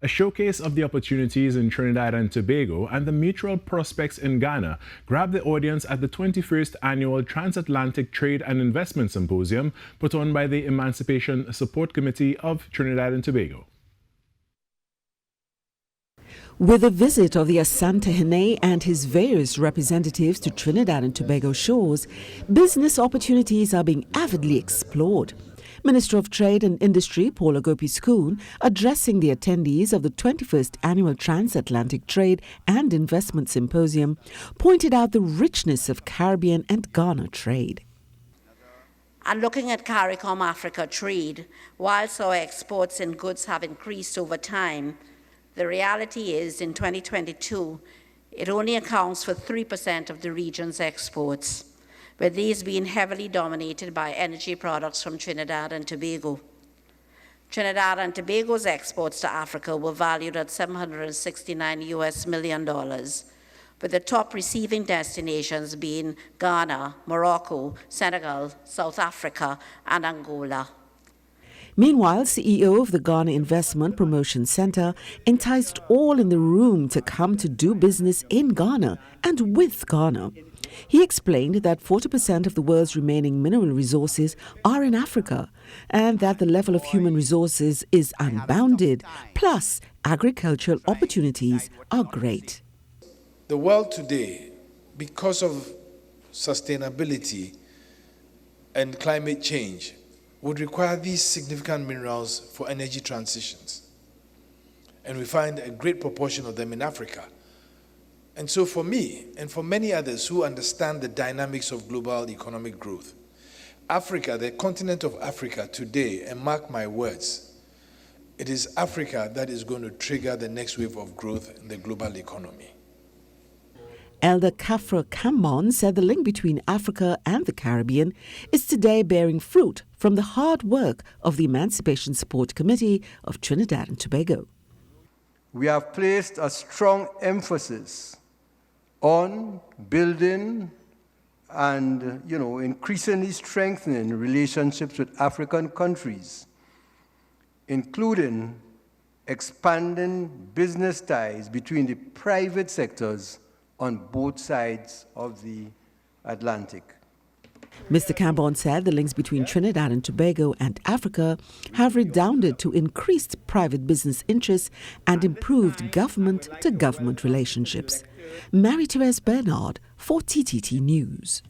A showcase of the opportunities in Trinidad and Tobago and the mutual prospects in Ghana grabbed the audience at the 21st Annual Transatlantic Trade and Investment Symposium put on by the Emancipation Support Committee of Trinidad and Tobago. With a visit of the Asante Hene and his various representatives to Trinidad and Tobago shores, business opportunities are being avidly explored. Minister of Trade and Industry Paul Agopi-Schoon, addressing the attendees of the 21st Annual Transatlantic Trade and Investment Symposium, pointed out the richness of Caribbean and Ghana trade. And looking at CARICOM Africa trade, whilst our exports in goods have increased over time, the reality is in 2022, it only accounts for 3% of the region's exports, with these being heavily dominated by energy products from Trinidad and Tobago. Trinidad and Tobago's exports to Africa were valued at $769 million, with the top receiving destinations being Ghana, Morocco, Senegal, South Africa, and Angola. Meanwhile, CEO of the Ghana Investment Promotion Center enticed all in the room to come to do business in Ghana and with Ghana. He explained that 40% of the world's remaining mineral resources are in Africa and that the level of human resources is unbounded, plus agricultural opportunities are great. The world today, because of sustainability and climate change, would require these significant minerals for energy transitions. And we find a great proportion of them in Africa. And so for me, and for many others who understand the dynamics of global economic growth, Africa, the continent of Africa today, and mark my words, it is Africa that is going to trigger the next wave of growth in the global economy. Elder Kafra Kambon said the link between Africa and the Caribbean is today bearing fruit from the hard work of the Emancipation Support Committee of Trinidad and Tobago. We have placed a strong emphasis on building and, increasingly strengthening relationships with African countries, including expanding business ties between the private sectors on both sides of the Atlantic. Mr. Kambon said the links between Trinidad and Tobago and Africa have redounded to increased private business interests and improved government-to-government relationships. Marie-Therese Bernard for TTT News.